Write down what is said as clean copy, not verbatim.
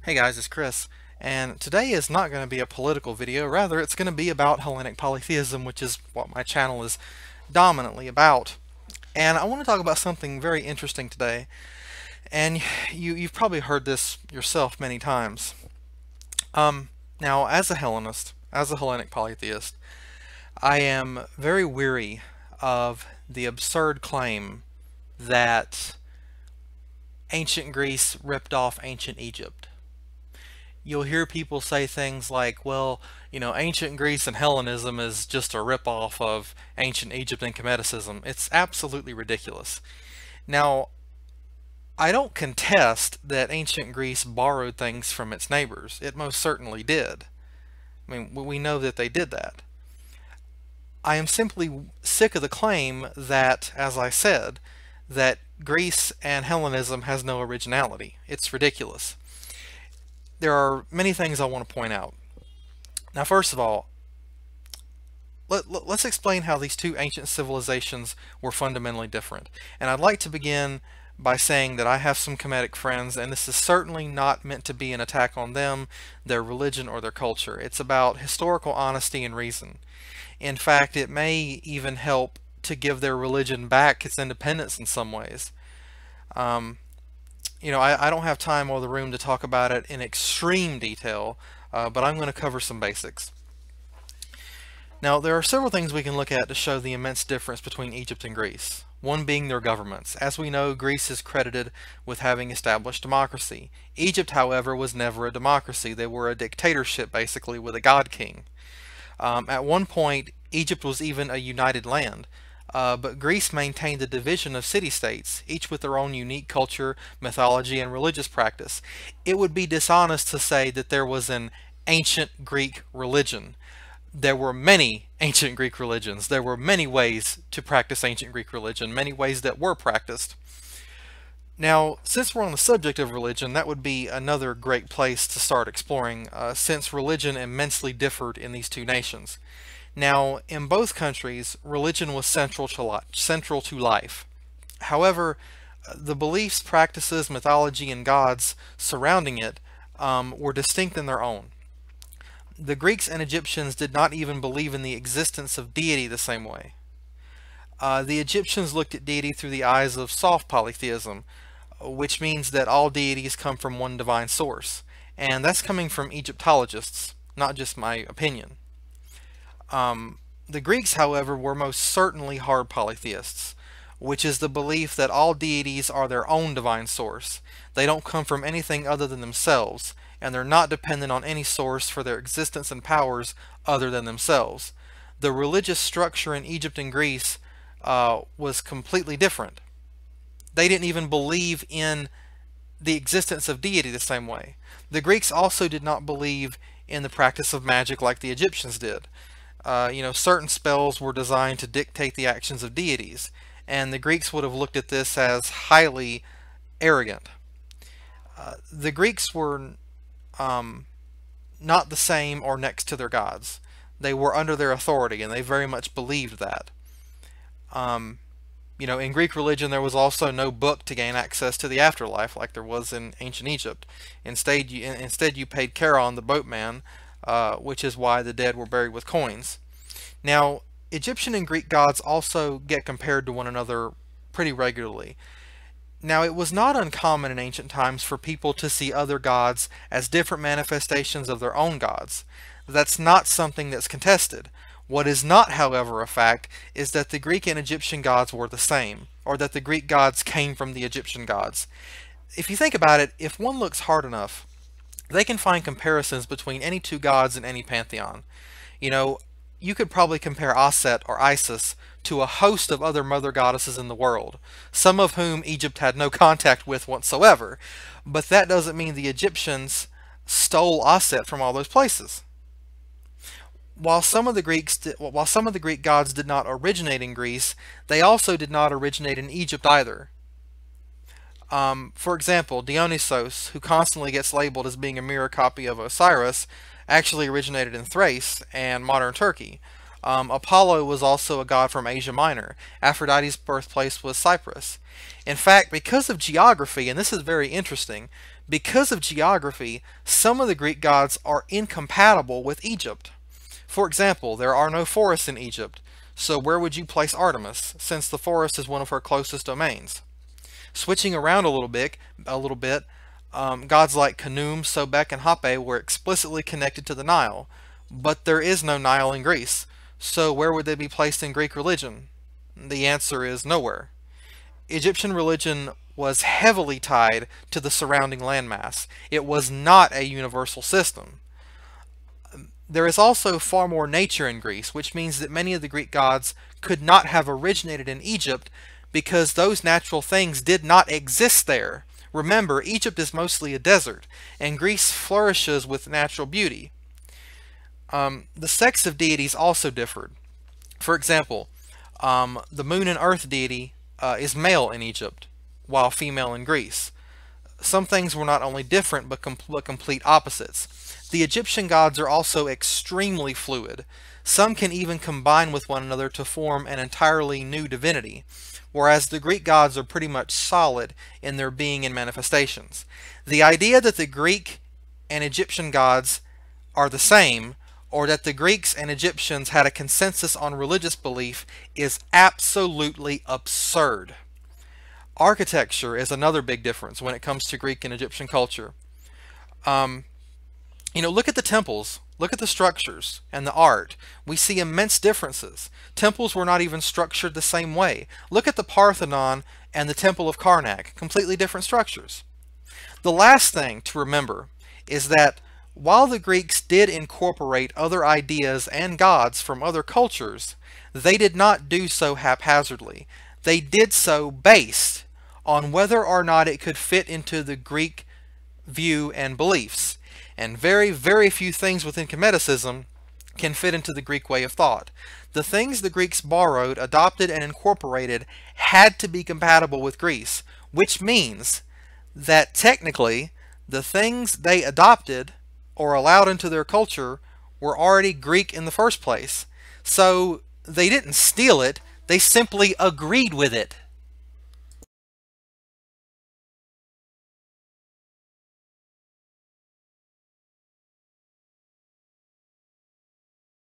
Hey guys, it's Chris, and today is not going to be a political video, rather it's going to be about Hellenic polytheism, which is what my channel is dominantly about. And I want to talk about something very interesting today, and you've probably heard this yourself many times. Now, as a Hellenist, as a Hellenic polytheist, I am very weary of the absurd claim that ancient Greece ripped off ancient Egypt. You'll hear people say things like, well, ancient Greece and Hellenism is just a ripoff of ancient Egypt and Kemeticism. It's absolutely ridiculous. Now, I don't contest that ancient Greece borrowed things from its neighbors. It most certainly did. I mean, we know that they did that. I am simply sick of the claim that, as I said, that Greece and Hellenism has no originality. It's ridiculous. There are many things I want to point out. Now, first of all, let's explain how these two ancient civilizations were fundamentally different. And I'd like to begin by saying that I have some Kemetic friends, and this is certainly not meant to be an attack on them, their religion, or their culture. It's about historical honesty and reason. In fact, it may even help to give their religion back its independence in some ways. I don't have time or the room to talk about it in extreme detail, but I'm going to cover some basics. Now, there are several things we can look at to show the immense difference between Egypt and Greece. One being their governments. As we know, Greece is credited with having established democracy. Egypt, however, was never a democracy. They were a dictatorship, basically, with a god king. At one point, Egypt was even a united land. But Greece maintained a division of city-states, each with their own unique culture, mythology, and religious practice. It would be dishonest to say that there was an ancient Greek religion. There were many ancient Greek religions. There were many ways to practice ancient Greek religion, many ways that were practiced. Now, since we're on the subject of religion, that would be another great place to start exploring, since religion immensely differed in these two nations. Now, in both countries, religion was central to life. However, the beliefs, practices, mythology, and gods surrounding it were distinct in their own. The Greeks and Egyptians did not even believe in the existence of deity the same way. The Egyptians looked at deity through the eyes of soft polytheism, which means that all deities come from one divine source. And that's coming from Egyptologists, not just my opinion. The Greeks, however, were most certainly hard polytheists, which is the belief that all deities are their own divine source. They don't come from anything other than themselves, and they're not dependent on any source for their existence and powers other than themselves. The religious structure in Egypt and Greece was completely different. They didn't even believe in the existence of deity the same way. The Greeks also did not believe in the practice of magic like the Egyptians did. Certain spells were designed to dictate the actions of deities, and the Greeks would have looked at this as highly arrogant. The Greeks were not the same or next to their gods. They were under their authority, and they very much believed that. In Greek religion, there was also no book to gain access to the afterlife like there was in ancient Egypt. Instead, you paid Charon, the boatman, which is why the dead were buried with coins. Now, Egyptian and Greek gods also get compared to one another pretty regularly. Now, it was not uncommon in ancient times for people to see other gods as different manifestations of their own gods. That's not something that's contested. What is not, however, a fact is that the Greek and Egyptian gods were the same, or that the Greek gods came from the Egyptian gods. If you think about it, if one looks hard enough, they can find comparisons between any two gods in any pantheon. You could probably compare Aset or Isis to a host of other mother goddesses in the world, some of whom Egypt had no contact with whatsoever, but that doesn't mean the Egyptians stole Aset from all those places. While some of the Greek gods did not originate in Greece, they also did not originate in Egypt either. For example, Dionysos, who constantly gets labeled as being a mirror copy of Osiris, actually originated in Thrace and modern Turkey. Apollo was also a god from Asia Minor. Aphrodite's birthplace was Cyprus. In fact, because of geography, and this is very interesting, Because of geography, some of the Greek gods are incompatible with Egypt. For example, there are no forests in Egypt, so where would you place Artemis, since the forest is one of her closest domains? Switching around a little bit, gods like Khnum, Sobek, and Hape were explicitly connected to the Nile, but there is no Nile in Greece, so where would they be placed in Greek religion? The answer is nowhere. Egyptian religion was heavily tied to the surrounding landmass. It was not a universal system. There is also far more nature in Greece, which means that many of the Greek gods could not have originated in Egypt because those natural things did not exist there. Remember, Egypt is mostly a desert, and Greece flourishes with natural beauty. The sex of deities also differed. For example, the moon and earth deity is male in Egypt, while female in Greece. Some things were not only different, but complete opposites. The Egyptian gods are also extremely fluid. Some can even combine with one another to form an entirely new divinity, whereas the Greek gods are pretty much solid in their being and manifestations. The idea that the Greek and Egyptian gods are the same, or that the Greeks and Egyptians had a consensus on religious belief, is absolutely absurd. Architecture is another big difference when it comes to Greek and Egyptian culture. Look at the temples, look at the structures and the art. We see immense differences. Temples were not even structured the same way. Look at the Parthenon and the Temple of Karnak, completely different structures. The last thing to remember is that while the Greeks did incorporate other ideas and gods from other cultures, they did not do so haphazardly. They did so based on whether or not it could fit into the Greek view and beliefs. And very, very few things within Kemeticism can fit into the Greek way of thought. The things the Greeks borrowed, adopted, and incorporated had to be compatible with Greece, which means that technically the things they adopted or allowed into their culture were already Greek in the first place. So they didn't steal it, they simply agreed with it.